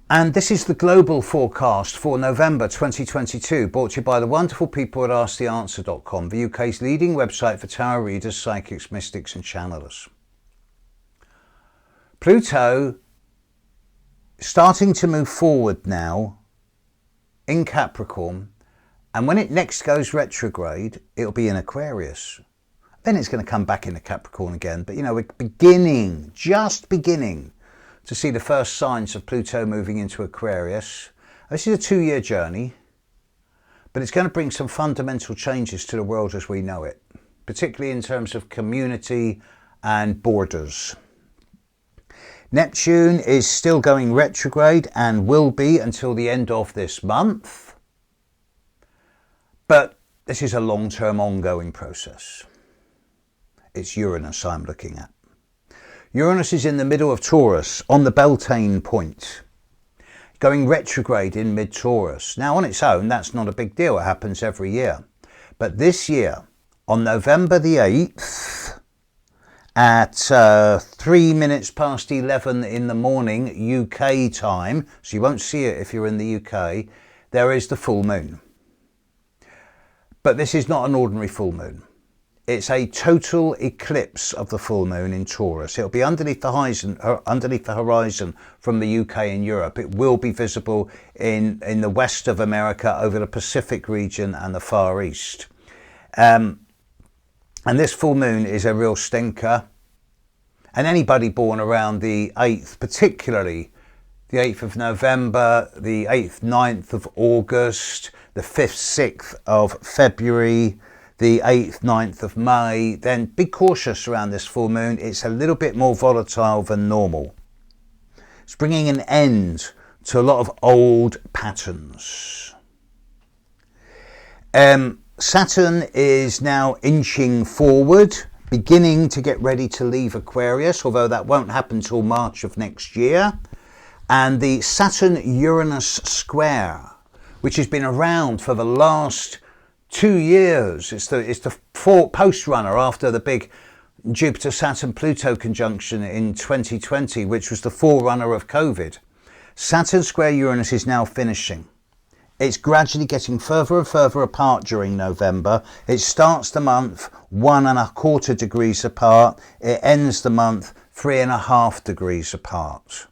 And this is the global forecast for November 2022, brought to you by the wonderful people at AskTheAnswer.com, the UK's leading website for tarot readers, psychics, mystics and channelers. Pluto starting to move forward now in Capricorn, and when it next goes retrograde, it'll be in Aquarius. Then it's going to come back into Capricorn again, but we're just beginning to see the first signs of Pluto moving into Aquarius. This is a 2-year journey, but it's going to bring some fundamental changes to the world as we know it, particularly in terms of community and borders. Neptune is still going retrograde and will be until the end of this month, but this is a long-term ongoing process. It's Uranus I'm looking at. Uranus is in the middle of Taurus, on the Beltane point, going retrograde in mid-Taurus. Now on its own, that's not a big deal, it happens every year. But this year, on November the 8th, at 3 minutes past 11 in the morning UK time, so you won't see it if you're in the UK, there is the full moon. But this is not an ordinary full moon. It's a total eclipse of the full moon in Taurus. It'll be underneath the horizon from the UK and Europe. It will be visible in the west of America, over the Pacific region and the Far East. And this full moon is a real stinker. And anybody born around the 8th, particularly the 8th of November, the 8th, 9th of August, the 5th, 6th of February, the 8th, 9th of May, then be cautious around this full moon. It's a little bit more volatile than normal. It's bringing an end to a lot of old patterns. Saturn is inching forward, beginning to get ready to leave Aquarius, although that won't happen till March of next year. And the Saturn-Uranus square, which has been around for the last 2 years, it's the post-runner after the big Jupiter-Saturn-Pluto conjunction in 2020, which was the forerunner of COVID. Saturn square Uranus is now finishing. It's gradually getting further and further apart during November. It starts the month 1.25 degrees apart. It ends the month 3.5 degrees apart.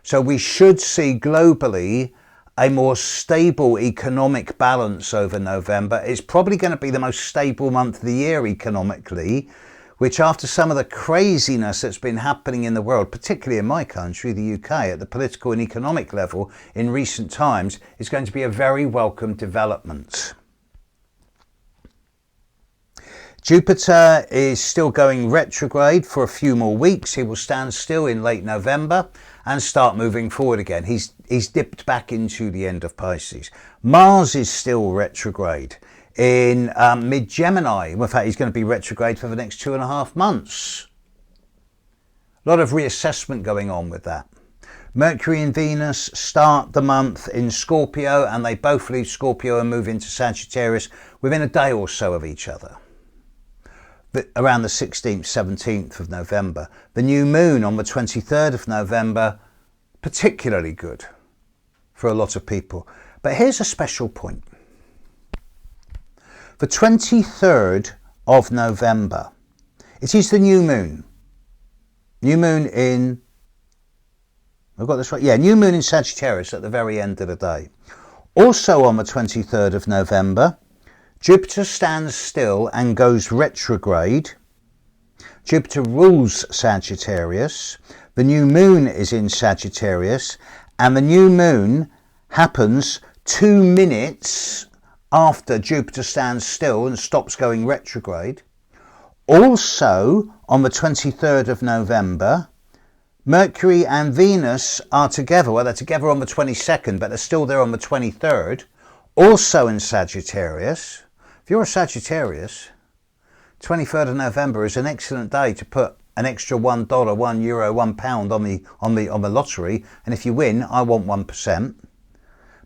So we should see globally a more stable economic balance over November. It's probably going to be the most stable month of the year economically, which after some of the craziness that's been happening in the world, particularly in my country, the UK, at the political and economic level in recent times, is going to be a very welcome development. Jupiter is still going retrograde for a few more weeks. He will stand still in late November and start moving forward again. He's dipped back into the end of Pisces. Mars is still retrograde in mid-Gemini. In fact, he's going to be retrograde for the next 2.5 months. A lot of reassessment going on with that. Mercury and Venus start the month in Scorpio, and they both leave Scorpio and move into Sagittarius within a day or so of each other. But around the 16th, 17th of November. The new moon on the 23rd of November, particularly good for a lot of people. But here's a special point. The 23rd of November, it is the new moon. New moon in, I've got this right, new moon in Sagittarius at the very end of the day. Also on the 23rd of November, Jupiter stands still and goes retrograde. Jupiter rules Sagittarius. The new moon is in Sagittarius, and the new moon happens 2 minutes after Jupiter stands still and stops going retrograde. Also, on the 23rd of November, Mercury and Venus are together. Well, they're together on the 22nd, but they're still there on the 23rd. Also in Sagittarius. If you're a Sagittarius, 23rd of November is an excellent day to put an extra $1, €1, £1 on the lottery, and if you win, I want 1%.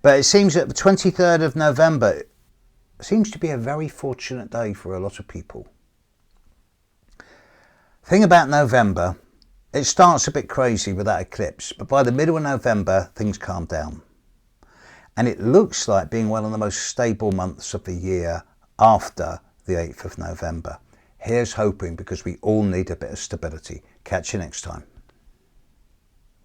But it seems that the 23rd of November seems to be a very fortunate day for a lot of people. Thing about November, It starts a bit crazy with that eclipse, but by the middle of November, things calm down. And it looks like being one of the most stable months of the year after the 8th of November. Here's hoping, because we all need a bit of stability. Catch you next time.